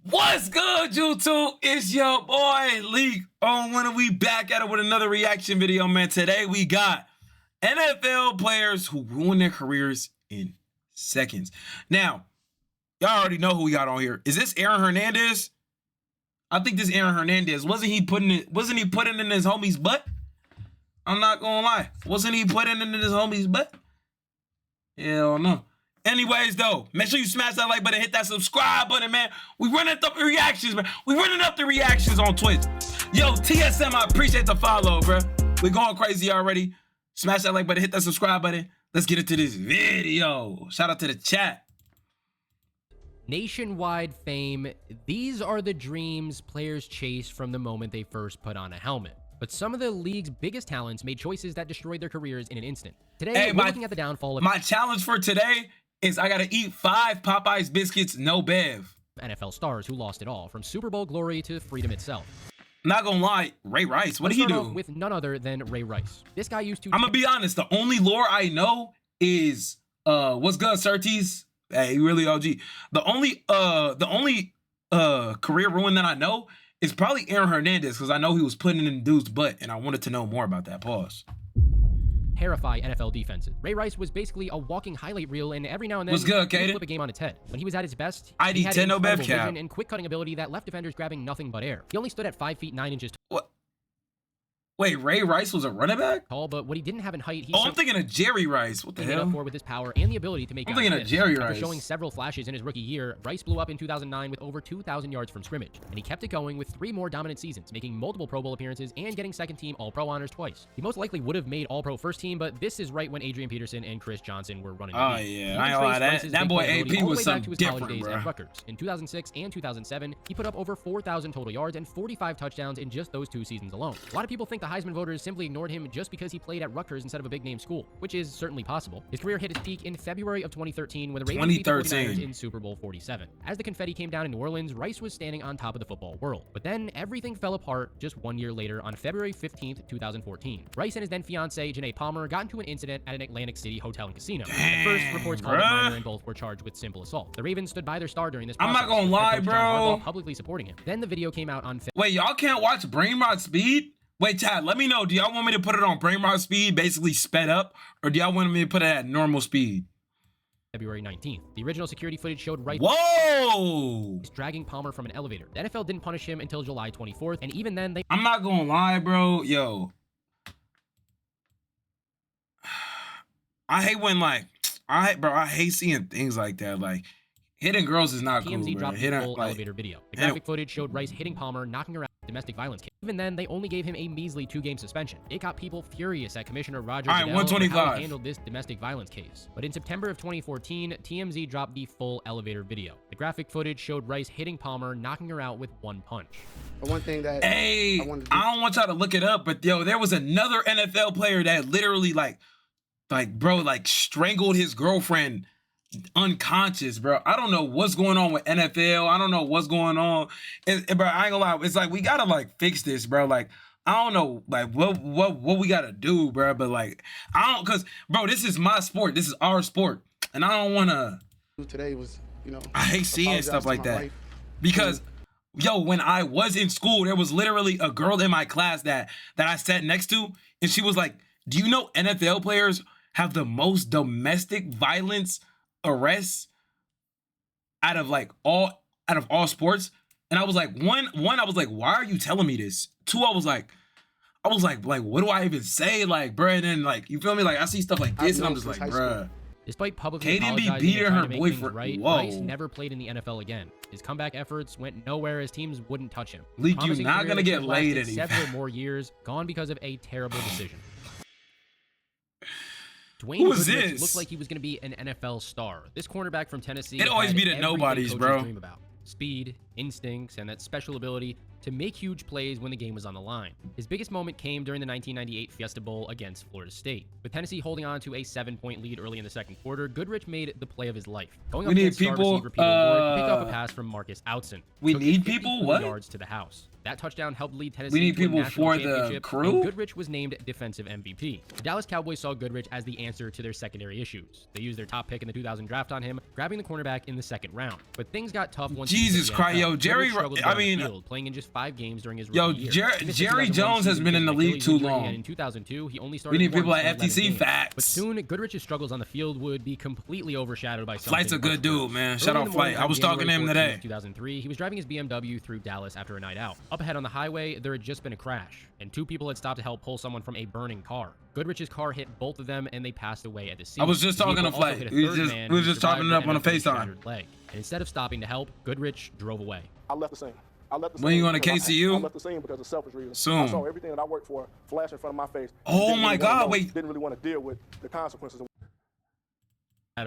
What's good, YouTube? It's your boy Leek. When are we back at it with another reaction video, man? Today we got NFL players who ruin their careers in seconds. Now, y'all already know who we got on here. Is this Aaron Hernandez? I think this Aaron Hernandez. Wasn't he putting it in his homie's butt? I'm not gonna lie. Wasn't he putting it in his homie's butt? Hell no. Anyways, though, make sure you smash that like button, hit that subscribe button, man. We running up the reactions, man. We running up the reactions on Twitch. Yo, TSM, I appreciate the follow, bro. We going crazy already. Smash that like button, hit that subscribe button. Let's get into this video. Shout out to the chat. Nationwide fame. These are the dreams players chase from the moment they first put on a helmet. But some of the league's biggest talents made choices that destroyed their careers in an instant. Today, we're looking at the downfall of... My challenge for today is I gotta eat 5 Popeyes biscuits, no bev. NFL stars who lost it all, from Super Bowl glory to freedom itself. Not gonna lie, Ray Rice, what did he do? With none other than Ray Rice. This guy used to... I'm gonna be honest, the only lore I know is, what's good, Surtees? Hey, really OG. The only career ruin that I know is probably Aaron Hernandez, because I know he was putting in dude's butt, and I wanted to know more about that. Pause. Terrify NFL defenses. Ray Rice was basically a walking highlight reel, and every now and then he would flip a game on its head. When he was at his best, ID he had 10 no bev incredible cap vision and quick cutting ability that left defenders grabbing nothing but air. He only stood at 5 feet 9 inches what? Wait, Ray Rice was a running back? tall, but what he didn't have in height, he I'm thinking of Jerry Rice. What the hell? Up for with his power and the ability to make. I'm thinking of Jerry Rice. After showing several flashes in his rookie year, Rice blew up in 2009 with over 2,000 yards from scrimmage, and he kept it going with 3 more dominant seasons, making multiple Pro Bowl appearances and getting second-team All-Pro honors twice. He most likely would have made All-Pro first team, but this is right when Adrian Peterson and Chris Johnson were running. Oh yeah, I ain't gonna lie, that boy AP was something different, bro. At Rutgers. In 2006 and 2007, he put up over 4,000 total yards and 45 touchdowns in just those 2 seasons alone. A lot of people think the Heisman voters simply ignored him just because he played at Rutgers instead of a big-name school, which is certainly possible. His career hit its peak in February of 2013 when the Ravens beat the 49ers in Super Bowl 47. As the confetti came down in New Orleans, Rice was standing on top of the football world. But then everything fell apart just 1 year later on February 15th, 2014. Rice and his then fiancée, Janae Palmer, got into an incident at an Atlantic City hotel and casino. At first, reports called it minor and both were charged with simple assault. The Ravens stood by their star during this process. I'm not gonna lie, bro. Publicly supporting him. Then the video came out on... Wait, y'all can't watch Brainrot Speed? Wait, Chad, let me know. Do y'all want me to put it on Brainrot Speed, basically sped up? Or do y'all want me to put it at normal speed? February 19th. The original security footage showed Rice dragging Palmer from an elevator. The NFL didn't punish him until July 24th, and even then they... I'm not gonna lie, bro. Yo. I hate when, like... I hate seeing things like that. Like, hitting girls is not cool, TMZ bro. dropped the full elevator video. The graphic footage showed Rice hitting Palmer, knocking her out. Domestic violence case. Even then, they only gave him a measly 2-game suspension. It got people furious at Commissioner Roger Goodell for how he handled this domestic violence case. But in September of 2014, TMZ dropped the full elevator video. The graphic footage showed Rice hitting Palmer, knocking her out with 1 punch. But one thing that I don't want y'all to look it up, but yo, there was another NFL player that literally like strangled his girlfriend unconscious, bro. I don't know what's going on with NFL. I don't know what's going on. Bro, I ain't gonna lie. It's like we gotta like fix this, bro. Like I don't know, like what we gotta do, bro. But like cause bro, this is my sport. This is our sport, and I don't wanna. Today was, I hate seeing stuff like that because. Yo, when I was in school, there was literally a girl in my class that I sat next to, and she was like, "Do you know NFL players have the most domestic violence arrests out of all sports?" And I was like, one, I was like, why are you telling me this? 2, I was like, what do I even say? Like, bro, and then like, you feel me? Like, I see stuff like this, and I'm just like, bruh. Despite publicly apologizing and trying to make things right, Rice never played in the NFL again. His comeback efforts went nowhere as teams wouldn't touch him. Leek, you're not gonna get laid any several more years, gone because of a terrible decision. Dwayne Who is Goodrich this? looked like he was going to be an NFL star. This cornerback from Tennessee it always be the nobodies, bro. Dream about. Speed, instincts, and that special ability to make huge plays when the game was on the line. His biggest moment came during the 1998 Fiesta Bowl against Florida State. With Tennessee holding on to a 7-point lead early in the second quarter, Goodrich made the play of his life. Going up against star receiver Peter Ward, picked up a pass from Marcus Outson. We need people? What? Yards to the house. That touchdown helped lead Tennessee we need to a people national for the championship, crew. and Goodrich was named defensive MVP. The Dallas Cowboys saw Goodrich as the answer to their secondary issues. They used their top pick in the 2000 draft on him, grabbing the cornerback in the second round. But things got tough once Jesus Christ, yo, Jerry. I mean, playing in just 5 games during his yo, Jerry Jones has been in the league too long. In 2002, he only started. We need people like FTC facts. But soon, Goodrich's struggles on the field would be completely overshadowed by something. Flight's a good dude, man. Shout out Flight. I was talking to him today. 2003, he was driving his BMW through Dallas after a night out. Up ahead on the highway, there had just been a crash, and 2 people had stopped to help pull someone from a burning car. Goodrich's car hit both of them, and they passed away at the scene. I was just talking to Flight. We was just chopping it up on a FaceTime. And instead of stopping to help, Goodrich drove away. I left the scene. When you going to KCU? I left the scene because of selfish reasons. Soon. I saw everything that I worked for flash in front of my face. Oh my God! Wait. Didn't really want to deal with the consequences.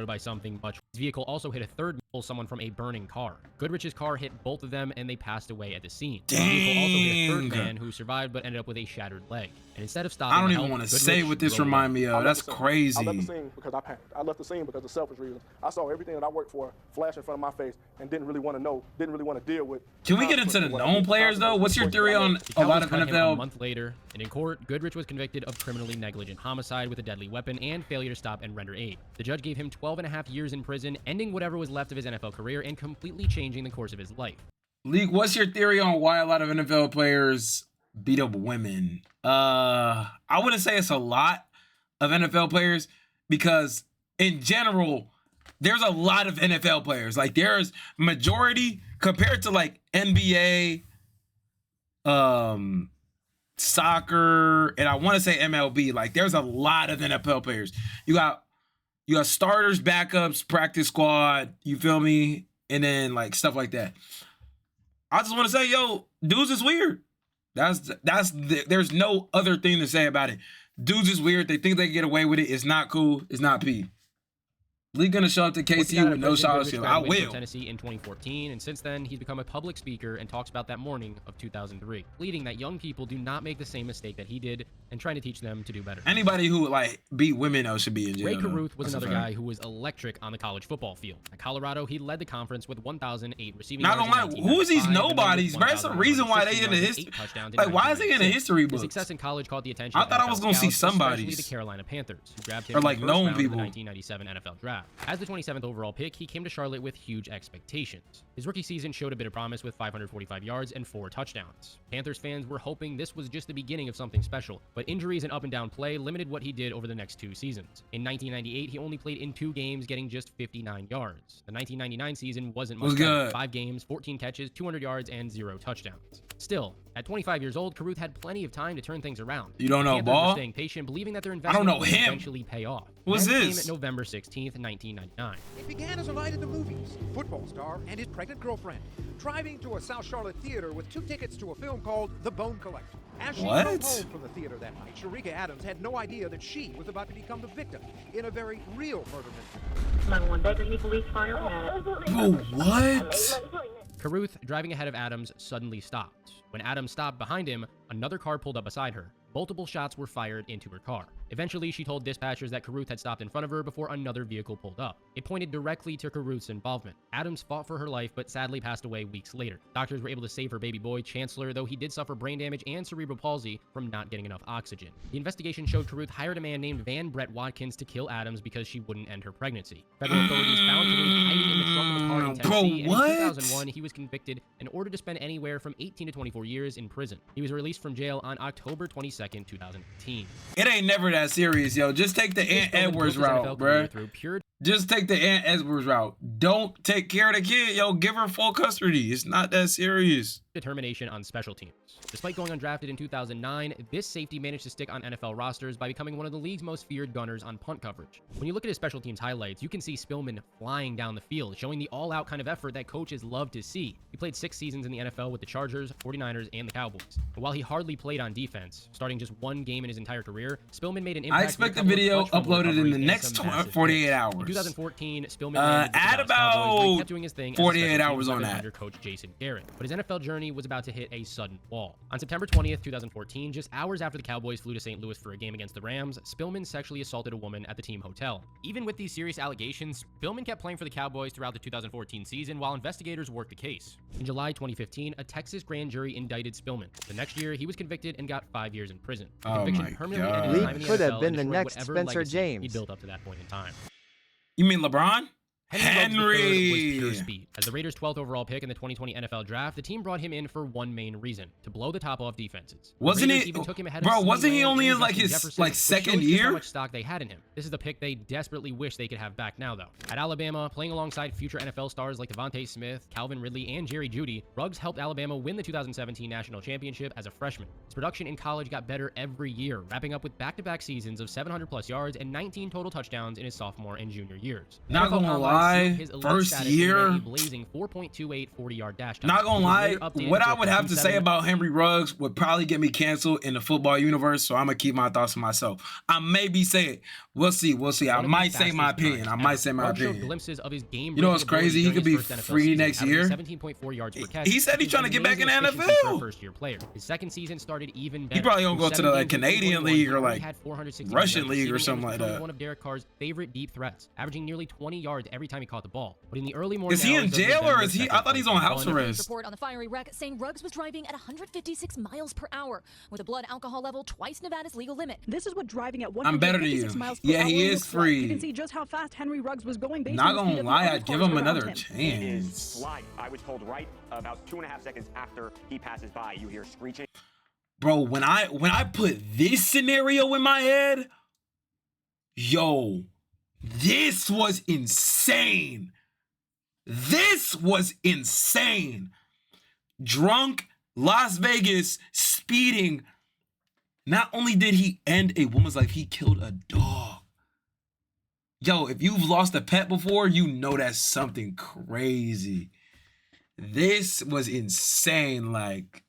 By something much. His vehicle also hit a third pull someone from a burning car. Goodrich's car hit both of them, and they passed away at the scene. Dang. The vehicle also hit a third man who survived but ended up with a shattered leg. And instead of stopping, I don't even want to say what this remind me of. That's crazy. I left the scene because I panicked. I left the scene because of selfish reasons. I saw everything that I worked for flash in front of my face and didn't really want to know, didn't really want to deal with. Can we get into the known players though? What's your theory on a lot of NFL? A month later, and in court, Goodrich was convicted of criminally negligent homicide with a deadly weapon and failure to stop and render aid. The judge gave him 12.5 years in prison, ending whatever was left of his NFL career and completely changing the course of his life. Leek, what's your theory on why a lot of NFL players beat up women? I wouldn't say it's a lot of NFL players because in general, there's a lot of NFL players. Like there's majority compared to like NBA, soccer, and I want to say MLB. Like there's a lot of NFL players. You got starters, backups, practice squad, you feel me? And then like stuff like that. I just want to say, yo, dudes is weird. There's no other thing to say about it. Dudes is weird. They think they can get away with it. It's not cool. It's not P. Leek gonna show up to KCU with no scholarship. I will. Tennessee in 2014, and since then he's become a public speaker and talks about that morning of 2003, pleading that young people do not make the same mistake that he did and trying to teach them to do better. Anybody who like beat women though should be in jail. Ray Caruth was another guy who was electric on the college football field. At Colorado, he led the conference with 1,008 receiving yards. Not gonna lie, who is these nobodies, bro? That's the reason why they in the history. Like, why is he in the history books? His success in college caught the attention. I thought I was gonna see somebody. The Carolina Panthers, who grabbed him or like known people. In the 1997 NFL Draft. As the 27th overall pick, he came to Charlotte with huge expectations. His rookie season showed a bit of promise with 545 yards and 4 touchdowns. Panthers fans were hoping this was just the beginning of something special, but injuries and up and down play limited what he did over the next 2 seasons. In 1998, he only played in 2 games, getting just 59 yards. The 1999 season wasn't much better. 5 games, 14 catches, 200 yards, and 0 touchdowns. Still, at 25 years old, Caruth had plenty of time to turn things around. You don't know Panthers ball? Were staying patient, believing that their investment would eventually pay off. What's this? Came November 16th, 1999. It began as a night at the movies. Football star and his pregnant girlfriend driving to a South Charlotte theater with 2 tickets to a film called The Bone Collector. As she drove home from the theater that night, Sharika Adams had no idea that she was about to become the victim in a very real murder mystery. Oh, what? Caruth, driving ahead of Adams, suddenly stopped. When Adams stopped behind him, another car pulled up beside her. Multiple shots were fired into her car. Eventually, she told dispatchers that Caruth had stopped in front of her before another vehicle pulled up. It pointed directly to Caruth's involvement. Adams fought for her life, but sadly passed away weeks later. Doctors were able to save her baby boy, Chancellor, though he did suffer brain damage and cerebral palsy from not getting enough oxygen. The investigation showed Caruth hired a man named Van Brett Watkins to kill Adams because she wouldn't end her pregnancy. Federal authorities found Caruth hiding in the trunk of a car in Tennessee, and in 2001, he was convicted and ordered to spend anywhere from 18 to 24 years in prison. He was released from jail on October 22nd, 2018. It ain't never that serious, yo. Just take the Ant Edwards route, bruh. Just take the Ant Edwards route. Don't take care of the kid, yo. Give her full custody. It's not that serious. Determination on special teams. Despite going undrafted in 2009, this safety managed to stick on NFL rosters by becoming one of the league's most feared gunners on punt coverage. When you look at his special teams highlights, you can see Spillman flying down the field, showing the all-out kind of effort that coaches love to see. He played 6 seasons in the NFL with the Chargers, 49ers, and the Cowboys. But while he hardly played on defense, starting just 1 game in his entire career, Spillman made an impact. I expect the video uploaded in the next 48 hours. In 2014, Spillman add about kept doing his thing 48 hours on that. Under coach Jason Garrett, but his NFL journey was about to hit a sudden wall. On September 20th, 2014, just hours after the Cowboys flew to St. Louis for a game against the Rams, Spillman sexually assaulted a woman at the team hotel. Even with these serious allegations, Spillman kept playing for the Cowboys throughout the 2014 season while investigators worked the case. In July 2015, a Texas grand jury indicted Spillman. The next year, he was convicted and got 5 years in prison. The conviction permanently ended his time in the Leek could NFL have been and the destroyed next whatever Spencer legacy James. he built up to that point in time. You mean LeBron? Henry Ruggs III was pure speed. As the Raiders' 12th overall pick in the 2020 NFL Draft, the team brought him in for one main reason: to blow the top off defenses. Wasn't Raiders it, even took him ahead bro? of Wasn't he Lamb only in and like Justin his Jefferson, like which second shows just year? how much stock they had in him. This is the pick they desperately wish they could have back now, though. At Alabama, playing alongside future NFL stars like Devontae Smith, Calvin Ridley, and Jerry Jeudy, Ruggs helped Alabama win the 2017 national championship as a freshman. His production in college got better every year, wrapping up with back-to-back seasons of 700+ yards and 19 total touchdowns in his sophomore and junior years. Not gonna lie, first year, a blazing 4.28 40-yard dash time. Not gonna lie, what I would have to say about Henry Ruggs would probably get me canceled in the football universe, so I'm gonna keep my thoughts to myself. I maybe say it. We'll see. I might say my opinion. Glimpses of his game. You know what's crazy? He could be free next year. 17.4 yards per catch. He said he's trying to get back in the NFL. First-year player. His second season started even better. He probably gonna go to the like Canadian league or like had 460 Russian league or something like that. One of Derek Carr's favorite deep threats, averaging nearly 20 yards every time he caught the ball. But in the early morning, is he in jail or is he? I thought he's on house arrest. Report on the fiery wreck saying Ruggs was driving at 156 miles per hour with a blood alcohol level twice Nevada's legal limit. This is what driving at I'm better than you. Yeah, he is free. You can see just how fast Henry Ruggs was going. Based Not on gonna lie, I'd give him another chance. It is sliding. I was told right about 2.5 seconds after he passes by, you hear screeching. Bro, when I put this scenario in my head, yo, this was insane. This was insane. Drunk, Las Vegas, speeding. Not only did he end a woman's life, he killed a dog. Yo, if you've lost a pet before, you know that's something crazy. This was insane, like.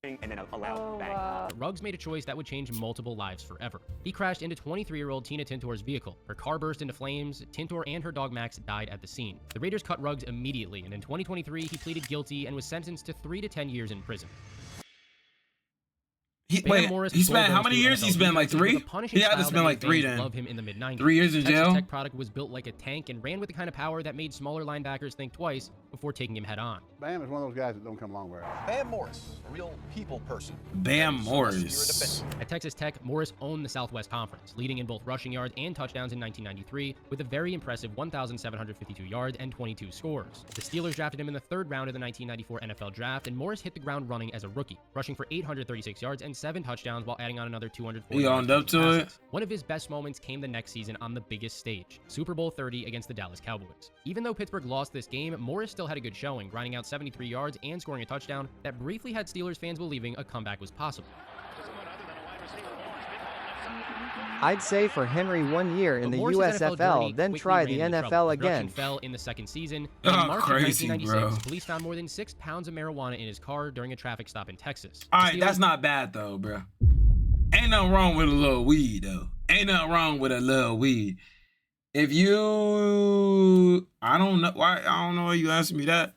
And then allowed Ruggs made a choice that would change multiple lives forever. He crashed into 23-year-old Tina Tintor's vehicle. Her car burst into flames. Tintor and her dog Max died at the scene. The Raiders cut Ruggs immediately, and in 2023, he pleaded guilty and was sentenced to 3 to 10 years in prison. He spent how many years? He spent like 3? He had to spend like 3 then. Love him in the mid-90s. 3 years in jail. Texas Tech product was built like a tank and ran with the kind of power that made smaller linebackers think twice before taking him head on. Bam is one of those guys that don't come along very often. Bam Morris, a real people person. Bam Morris. At Texas Tech, Morris owned the Southwest Conference, leading in both rushing yards and touchdowns in 1993 with a very impressive 1,752 yards and 22 scores. The Steelers drafted him in the 3rd round of the 1994 NFL Draft, and Morris hit the ground running as a rookie, rushing for 836 yards and 7 touchdowns while adding on another 240. He owned up to it. One of his best moments came the next season on the biggest stage, Super Bowl 30 against the Dallas Cowboys. Even though Pittsburgh lost this game, Morris still had a good showing, grinding out 73 yards and scoring a touchdown that briefly had Steelers fans believing a comeback was possible. I'd say for Henry 1 year in the USFL, then try the NFL again. Fell in the second season. Oh, in March crazy, of 1996, bro. police found more than 6 pounds of marijuana in his car during a traffic stop in Texas. All right, that's not bad though, bro. Ain't nothing wrong with a little weed though. Ain't nothing wrong with a little weed. If you, I don't know why you asking me that.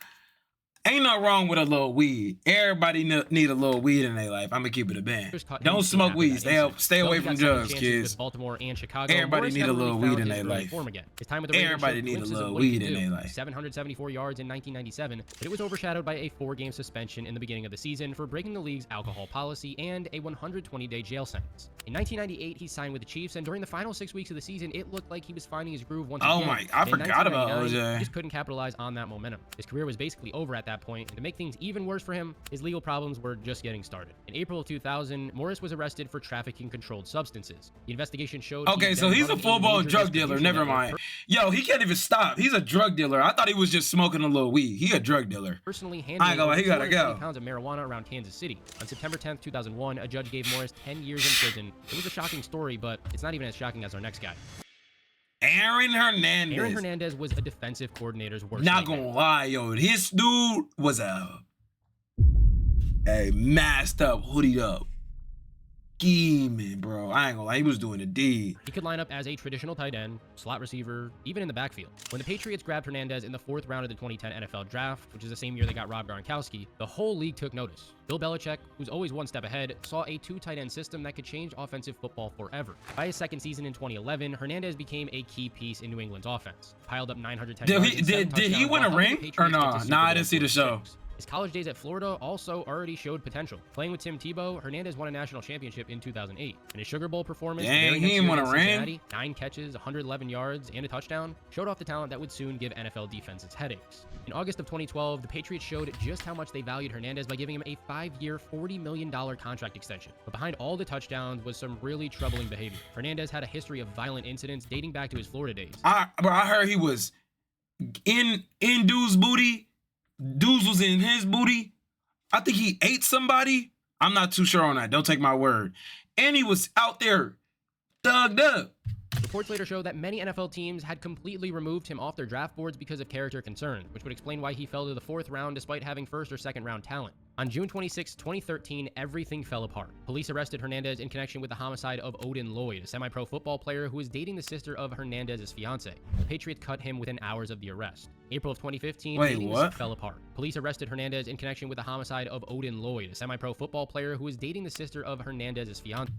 Ain't nothing wrong with a little weed. Everybody need a little weed in their life. I'm gonna keep it a band. Don't smoke weed. Stay away from drugs, kids. Baltimore and Chicago. Everybody need a little weed in their life. Everybody need a little weed in their life. 774 yards in 1997, but it was overshadowed by a 4-game suspension in the beginning of the season for breaking the league's alcohol policy and a 120-day jail sentence. In 1998, he signed with the Chiefs, and during the final 6 weeks of the season, it looked like he was finding his groove once again. Oh my, I forgot about OJ. He just couldn't capitalize on that momentum. His career was basically over at that point, and to make things even worse for him, his legal problems were just getting started. In April of 2000, Morris was arrested for trafficking controlled substances. The investigation showed. Okay, so he's a full-blown drug dealer. Never mind. Yo, he can't even stop. He's a drug dealer. I thought he was just smoking a little weed. He a drug dealer. Personally handling he gotta go. Pounds of marijuana around Kansas City. On September 10th, 2001, a judge gave Morris 10 years in prison. It was a shocking story, but it's not even as shocking as our next guy. Aaron Hernandez. Aaron Hernandez was a defensive coordinator's worst Not nightmare. gonna lie, yo. This dude was a masked up, hoodied up, scheming, bro. I ain't gonna lie. He was doing the deed. He could line up as a traditional tight end, slot receiver, even in the backfield. When the Patriots grabbed Hernandez in the 4th round of the 2010 NFL Draft, which is the same year they got Rob Gronkowski, the whole league took notice. Bill Belichick, who's always one step ahead, saw a 2 tight end system that could change offensive football forever. By his second season in 2011, Hernandez became a key piece in New England's offense. Piled up 910 yards and 7 Did he win a ring or no? Nah, I didn't see the show. His college days at Florida also already showed potential. Playing with Tim Tebow, Hernandez won a national championship in 2008. And his Sugar Bowl performance, dang, he didn't want to ring. 9 catches, 111 yards, and a touchdown, showed off the talent that would soon give NFL defenses headaches. In August of 2012, the Patriots showed just how much they valued Hernandez by giving him a 5-year, $40 million contract extension. But behind all the touchdowns was some really troubling behavior. Hernandez had a history of violent incidents dating back to his Florida days. I heard he was in dude's booty. Dudes was in his booty. I think he ate somebody. I'm not too sure on that. Don't take my word. And he was out there thugged up. Reports later show that many NFL teams had completely removed him off their draft boards because of character concerns, which would explain why he fell to the 4th round despite having 1st or 2nd round talent. On June 26, 2013, everything fell apart. Police arrested Hernandez in connection with the homicide of Odin Lloyd, a semi-pro football player who was dating the sister of Hernandez's fiance. The Patriots cut him within hours of the arrest. April of 2015, things fell apart. Police arrested Hernandez in connection with the homicide of Odin Lloyd, a semi-pro football player who was dating the sister of Hernandez's fiance.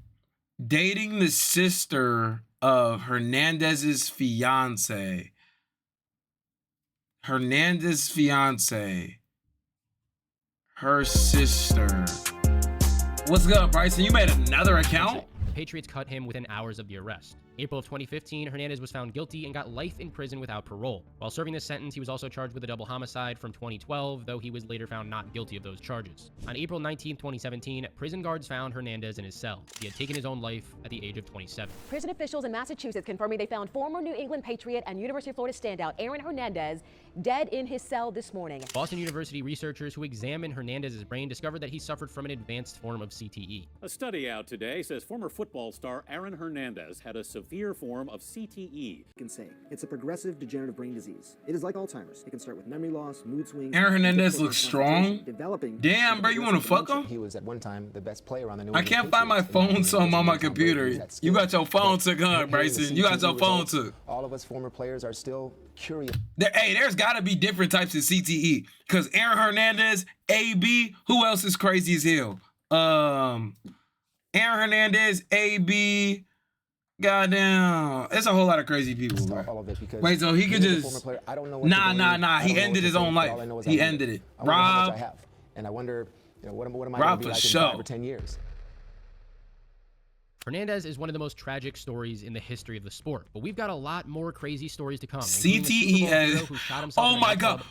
Dating the sister of Hernandez's fiance. Hernandez's fiance. Her sister. What's up, Bryson? You made another account? The Patriots cut him within hours of the arrest. April of 2015, Hernandez was found guilty and got life in prison without parole. While serving this sentence, he was also charged with a double homicide from 2012, though he was later found not guilty of those charges. On April 19, 2017, prison guards found Hernandez in his cell. He had taken his own life at the age of 27. Prison officials in Massachusetts confirming they found former New England Patriot and University of Florida standout Aaron Hernandez dead in his cell this morning. Boston University researchers who examined Hernandez's brain discovered that he suffered from an advanced form of CTE. A study out today says former football star Aaron Hernandez had a severe form of CTE. Can say it's a progressive degenerative brain disease. It is like Alzheimer's. It can start with memory loss, mood swings. Aaron Hernandez looks strong. Damn, bro, you want to fuck him? He was at one time the best player on the New I can't find my phone, so I'm on my computer. You got your phone took, huh, Bryson? You got your phone took. All of us former players are still curious. Hey, there's got to be different types of CTE. Because Aaron Hernandez, AB, who else is crazy as hell? Aaron Hernandez, AB, goddamn. It's a whole lot of crazy people, bro. All of it because wait, so he could just... I don't know what Nah. He ended his own life. He ended it. Rob... And I wonder, what am I Rob going to be like in 5 or 10 years? Hernandez is one of the most tragic stories in the history of the sport, but we've got a lot more crazy stories to come. CTE has... Oh my God.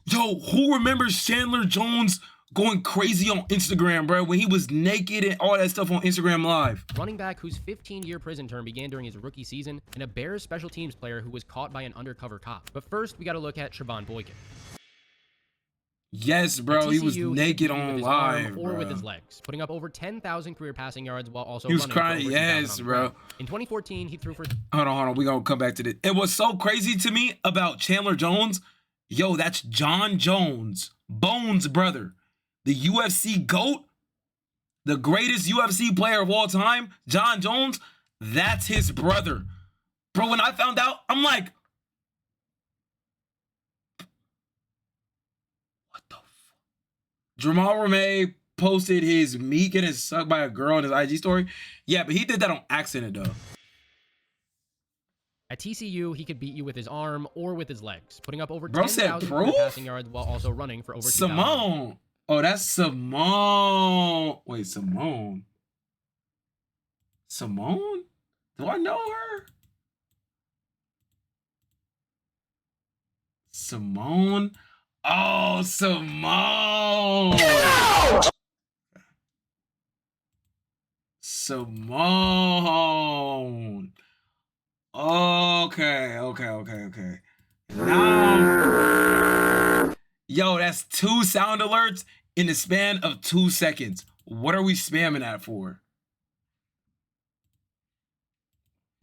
Yo, who remembers Chandler Jones going crazy on Instagram, bro, when he was naked and all that stuff on Instagram Live? Running back whose 15-year prison term began during his rookie season, and a Bears special teams player who was caught by an undercover cop. But first, we got to look at Trevon Boykin. Yes, bro, he was naked on live, or with his legs, putting up over 10,000 career passing yards while also he was running crying. For over yes, bro. In 2014, he threw for... Hold on. We gonna come back to this. It was so crazy to me about Chandler Jones. Yo, that's John Jones, Bones' brother. The UFC GOAT, the greatest UFC player of all time, John Jones, that's his brother. Bro, when I found out, I'm like, what the fuck? Jamal Ramey posted his meat getting sucked by a girl in his IG story. Yeah, but he did that on accident, though. At TCU, he could beat you with his arm or with his legs, putting up over 10,000 passing yards while also running for over 2,000. Simone. Oh, that's Simone. Wait, Simone. Simone? Do I know her? Simone? Oh, Simone. No! Simone. Okay. Now, yo, that's 2 sound alerts in the span of 2 seconds. What are we spamming that for?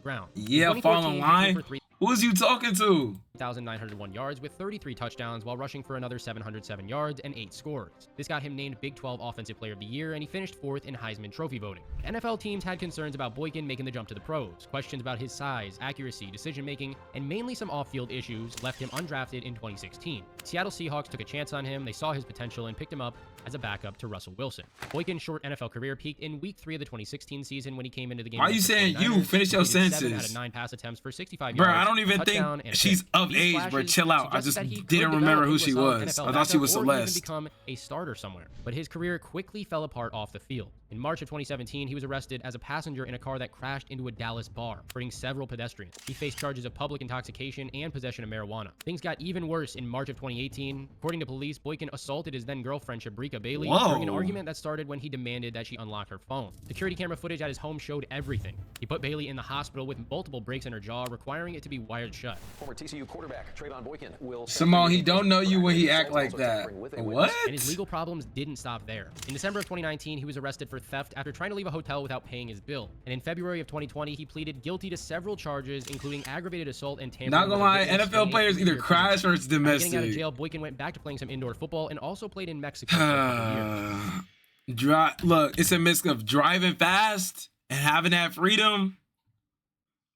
Ground. Yeah, fall in line. Who was you talking to? 1,901 yards with 33 touchdowns while rushing for another 707 yards and 8 scores. This got him named Big 12 Offensive Player of the Year, and he finished 4th in Heisman Trophy voting. NFL teams had concerns about Boykin making the jump to the pros. Questions about his size, accuracy, decision-making, and mainly some off-field issues left him undrafted in 2016. Seattle Seahawks took a chance on him, they saw his potential, and picked him up as a backup to Russell Wilson. Boykin's short NFL career peaked in Week 3 of the 2016 season when he came into the game. Why are you saying you? Finish your sentences. 7 out of 9 pass attempts for 65 Bro, yards. I don't even think she's of of age, bro. Chill out. I just didn't remember who she was. I thought she was Celeste. Become a starter somewhere, but his career quickly fell apart off the field. In March of 2017, he was arrested as a passenger in a car that crashed into a Dallas bar, hurting several pedestrians. He faced charges of public intoxication and possession of marijuana. Things got even worse in March of 2018. According to police, Boykin assaulted his then-girlfriend, Shabrika Bailey, during an argument that started when he demanded that she unlock her phone. Security camera footage at his home showed everything. He put Bailey in the hospital with multiple breaks in her jaw, requiring it to be wired shut. Former TCU quarterback Trayvon Boykin will... Simone, he don't know you when he act like that. What? And his legal problems didn't stop there. In December of 2019, he was arrested for theft after trying to leave a hotel without paying his bill. And in February of 2020, he pleaded guilty to several charges, including aggravated assault and tampering. Not gonna lie, NFL players either crash or it's domestic. Getting out of jail, Boykin went back to playing some indoor football and also played in Mexico for a couple years. Look, it's a mix of driving fast and having that freedom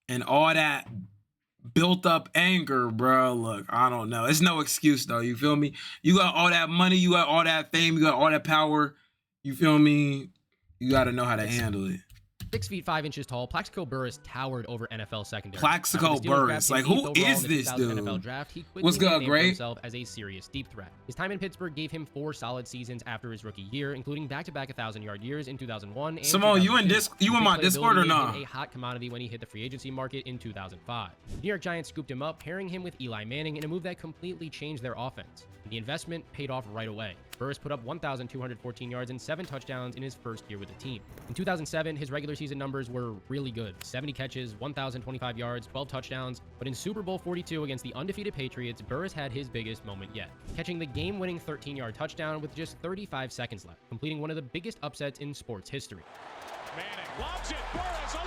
and all that built up anger, bro. Look, I don't know. It's no excuse though. You feel me? You got all that money, you got all that fame, you got all that power. You feel me? You got to know how to handle it. 6 feet 5 inches tall, Plaxico Burress towered over NFL secondary. Plaxico Burress, like who is this dude? NFL draft, he What's good, great? Himself as a serious deep threat. His time in Pittsburgh gave him 4 solid seasons after his rookie year, including back-to-back 1,000-yard years in 2001. And Simone, you in my Discord or not? A hot commodity when he hit the free agency market in 2005. The New York Giants scooped him up, pairing him with Eli Manning in a move that completely changed their offense. The investment paid off right away. Burress put up 1,214 yards and 7 touchdowns in his first year with the team. In 2007, his regular season numbers were really good. 70 catches, 1,025 yards, 12 touchdowns. But in Super Bowl 42 against the undefeated Patriots, Burress had his biggest moment yet, catching the game-winning 13-yard touchdown with just 35 seconds left, completing one of the biggest upsets in sports history.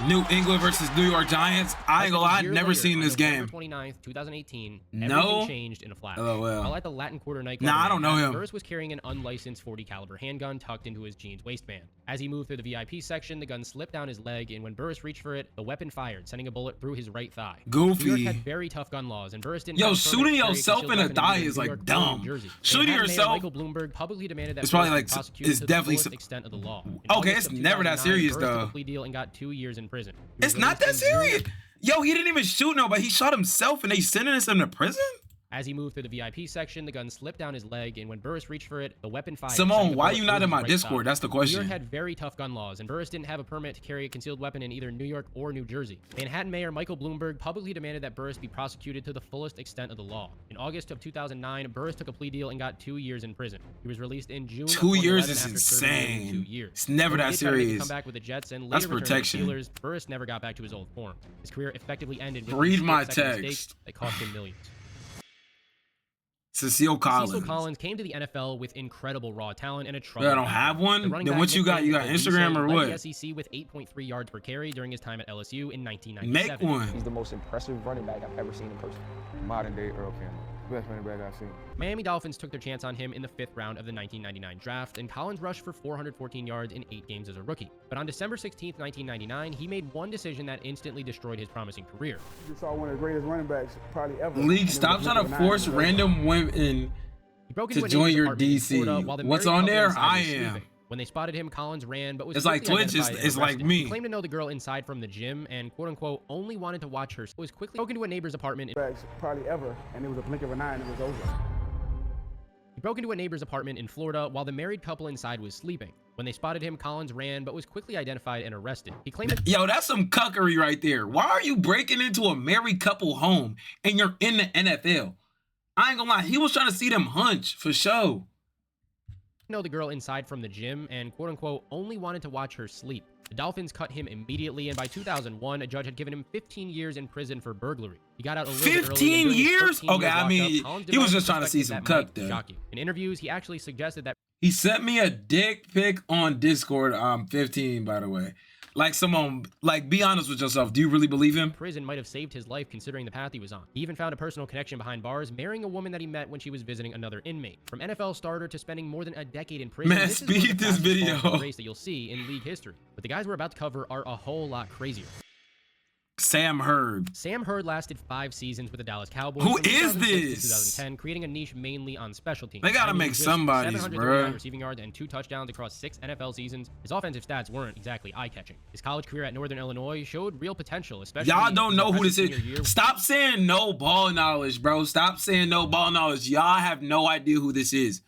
New England versus New York Giants. I ain't gonna lie, I've never seen this game. 29th, 2018. No. Everything changed in a flash. While at the Latin Quarter nightclub, I don't know him. Burress was carrying an unlicensed 40 caliber handgun tucked into his jeans waistband. As he moved through the VIP section, the gun slipped down his leg, and when Burress reached for it, the weapon fired, sending a bullet through his right thigh. Goofy. New York had very tough gun laws, and Burress didn't. Yo, shooting yourself in the thigh is like dumb. Shooting yourself. Michael Bloomberg publicly demanded that it's probably like it's definitely the extent of the law. Okay, it's never that serious though. Took a plea deal and got 2 years in prison. It's not that serious. Yo, he didn't even shoot nobody. He shot himself and they sentenced him to prison? As he moved through the VIP section, the gun slipped down his leg, and when Burress reached for it, the weapon fired. Simone, why are you not in my Discord? That's the question. New York had very tough gun laws, and Burress didn't have a permit to carry a concealed weapon in either New York or New Jersey. Manhattan Mayor Michael Bloomberg publicly demanded that Burress be prosecuted to the fullest extent of the law. In August of 2009, Burress took a plea deal and got 2 years in prison. He was released in June. 2 years is insane. 2 years. It's never that serious. Come back with the Jets and that's later protection. To the Steelers. Burress never got back to his old form. His career effectively ended with read my text text that cost him millions. Cecile Collins. Cecile Collins came to the NFL with incredible raw talent and a trouble. I don't have one. Then what you got? You got Instagram or what? The SEC with 8.3 yards per carry during his time at LSU in 1997. Make one. He's the most impressive running back I've ever seen in person. Modern day Earl Campbell. Best running back I've seen. Miami Dolphins took their chance on him in the 5th round of the 1999 draft, and Collins rushed for 414 yards in 8 games as a rookie. But on December 16th, 1999, he made one decision that instantly destroyed his promising career. You saw one of the greatest running backs probably ever. Leek, stop trying to force random women to join your DC. Florida, what's on there? I am. When they spotted him, Collins ran, but was it's like Twitch. It's like me. He claimed to know the girl inside from the gym and quote-unquote only wanted to watch her. Was quickly broke into a neighbor's apartment. Probably ever, and it was a blink of an eye and it was over. He broke into a neighbor's apartment in Florida while the married couple inside was sleeping. When they spotted him, Collins ran, but was quickly identified and arrested. He claimed that— Yo, that's some cuckery right there. Why are you breaking into a married couple home and you're in the NFL? I ain't gonna lie, he was trying to see them hunch for sure. Know the girl inside from the gym and quote-unquote only wanted to watch her sleep. The Dolphins cut him immediately, and by 2001, a judge had given him 15 years in prison for burglary. He got out a little bit early. 15 years? Okay, I mean, he was just trying to see some cuck there. In interviews, he actually suggested that— He sent me a dick pic on Discord. 15, by the way. Like, someone, like, be honest with yourself. Do you really believe him? Prison might have saved his life considering the path he was on. He even found a personal connection behind bars, marrying a woman that he met when she was visiting another inmate. From NFL starter to spending more than a decade in prison, man, speed this video. Race that you'll see in league history. But the guys we're about to cover are a whole lot crazier. Sam Hurd. Sam Hurd lasted 5 seasons with the Dallas Cowboys. Who from is 2006 to this? 2010, creating a niche mainly on special teams. They gotta Adding make just somebody's, 739 bruh. receiving yards and 2 touchdowns across 6 NFL seasons. His offensive stats weren't exactly eye-catching. His college career at Northern Illinois showed real potential, especially. Y'all don't know who this senior is. year. Stop saying no ball knowledge, bro. Stop saying no ball knowledge. Y'all have no idea who this is.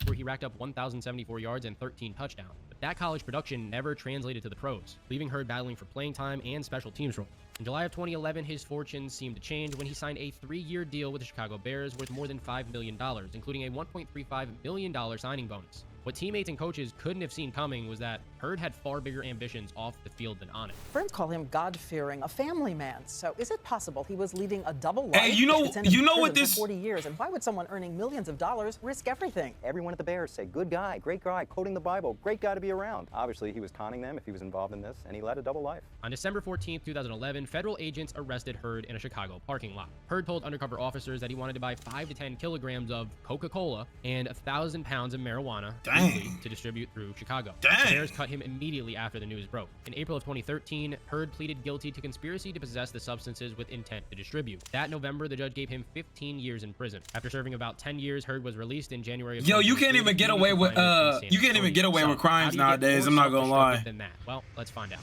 Where he racked up 1,074 yards and 13 touchdowns. But that college production never translated to the pros, leaving Hurd battling for playing time and special teams role. In July of 2011, his fortunes seemed to change when he signed a 3-year deal with the Chicago Bears worth more than $5 million, including a $1.35 million signing bonus. What teammates and coaches couldn't have seen coming was that Hurd had far bigger ambitions off the field than on it. Friends call him God-fearing, a family man. So is it possible he was leading a double life? Hey, you know what this? For 40 years, and why would someone earning millions of dollars risk everything? Everyone at the Bears say, good guy, great guy, quoting the Bible, great guy to be around. Obviously, he was conning them if he was involved in this, and he led a double life. On December 14, 2011, federal agents arrested Hurd in a Chicago parking lot. Hurd told undercover officers that he wanted to buy 5 to 10 kilograms of Coca-Cola and 1,000 pounds of marijuana to distribute through Chicago. The Bears cut him immediately after the news broke. In April of 2013, Hurd pleaded guilty to conspiracy to possess the substances with intent to distribute. That November, the judge gave him 15 years in prison. After serving about 10 years, Hurd was released in January of 2013. Yo, you can't even get away with crimes nowadays. I'm not gonna lie. Than that? Well, let's find out.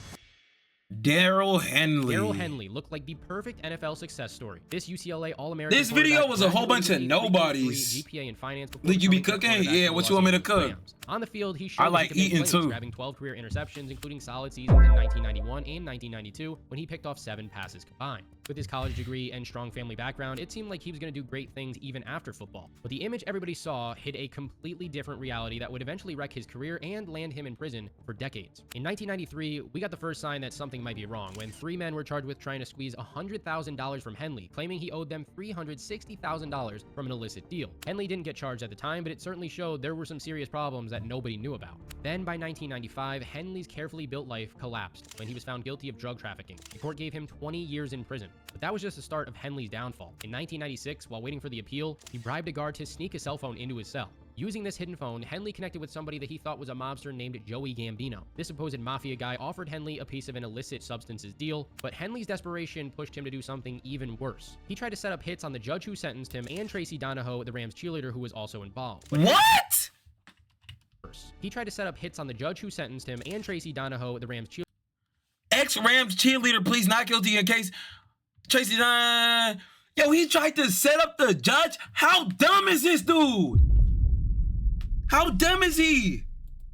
Daryl Henley. Daryl Henley looked like the perfect NFL success story. This UCLA All-American. This video was a whole bunch of nobodies. GPA in finance. Leek, you be cooking? Yeah, what you want me to cook? On the field, he showed I like eating too. Grabbing 12 career interceptions, including solid seasons in 1991 and 1992, when he picked off 7 passes combined. With his college degree and strong family background, it seemed like he was going to do great things even after football. But the image everybody saw hid a completely different reality that would eventually wreck his career and land him in prison for decades. In 1993, we got the first sign that something might be wrong when 3 men were charged with trying to squeeze $100,000 from Henley, claiming he owed them $360,000 from an illicit deal. Henley didn't get charged at the time, but it certainly showed there were some serious problems that nobody knew about. Then by 1995, Henley's carefully built life collapsed when he was found guilty of drug trafficking. The court gave him 20 years in prison. But that was just the start of Henley's downfall. In 1996, while waiting for the appeal, he bribed a guard to sneak a cell phone into his cell. Using this hidden phone, Henley connected with somebody that he thought was a mobster named Joey Gambino. This supposed mafia guy offered Henley a piece of an illicit substances deal, but Henley's desperation pushed him to do something even worse. He tried to set up hits on the judge who sentenced him and Tracy Donahoe, the Rams cheerleader, who was also involved. But what? He tried to set up hits on the judge who sentenced him and Tracy Donahoe, the Rams cheerleader. Ex-Rams cheerleader pleads not guilty in case Tracy Donahoe. Yo, he tried to set up the judge? How dumb is this dude? How dumb is he?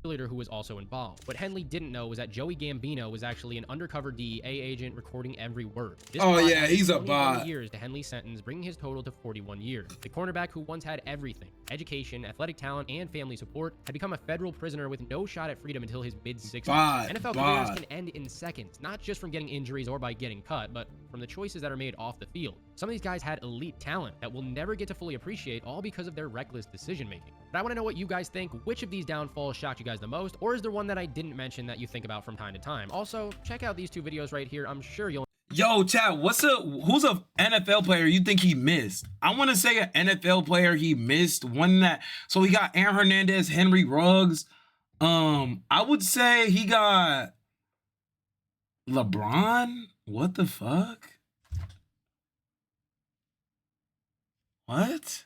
Who was also involved. What Henley didn't know was that Joey Gambino was actually an undercover DEA agent recording every word. This he's a bot. Years to Henley's sentence, bringing his total to 41 years. The cornerback, who once had everything, education, athletic talent, and family support, had become a federal prisoner with no shot at freedom until his mid-60s. NFL careers can end in seconds, not just from getting injuries or by getting cut, but from the choices that are made off the field. Some of these guys had elite talent that we'll never get to fully appreciate, all because of their reckless decision-making. But I want to know what you guys think. Which of these downfalls shocked you guys the most, or is there one that I didn't mention that you think about from time to time? Also, check out these 2 videos right here. I'm sure you'll... Yo, Chad, who's a NFL player you think he missed? I want to say an NFL player he missed. One that... So he got Aaron Hernandez, Henry Ruggs. I would say he got LeBron. What the fuck? What?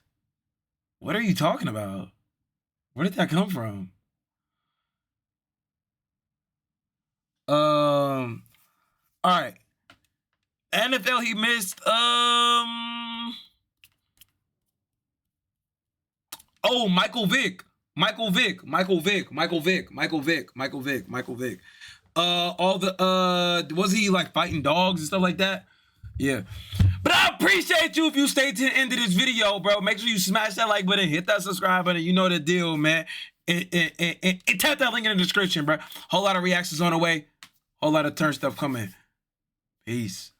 What are you talking about? Where did that come from? All right. NFL he missed. Oh, Michael Vick. All the was he like fighting dogs and stuff like that? Yeah. But I appreciate you if you stay to the end of this video, bro. Make sure you smash that like button, hit that subscribe button. You know the deal, man. And tap that link in the description, bro. Whole lot of reactions on the way. Whole lot of turn stuff coming. Peace.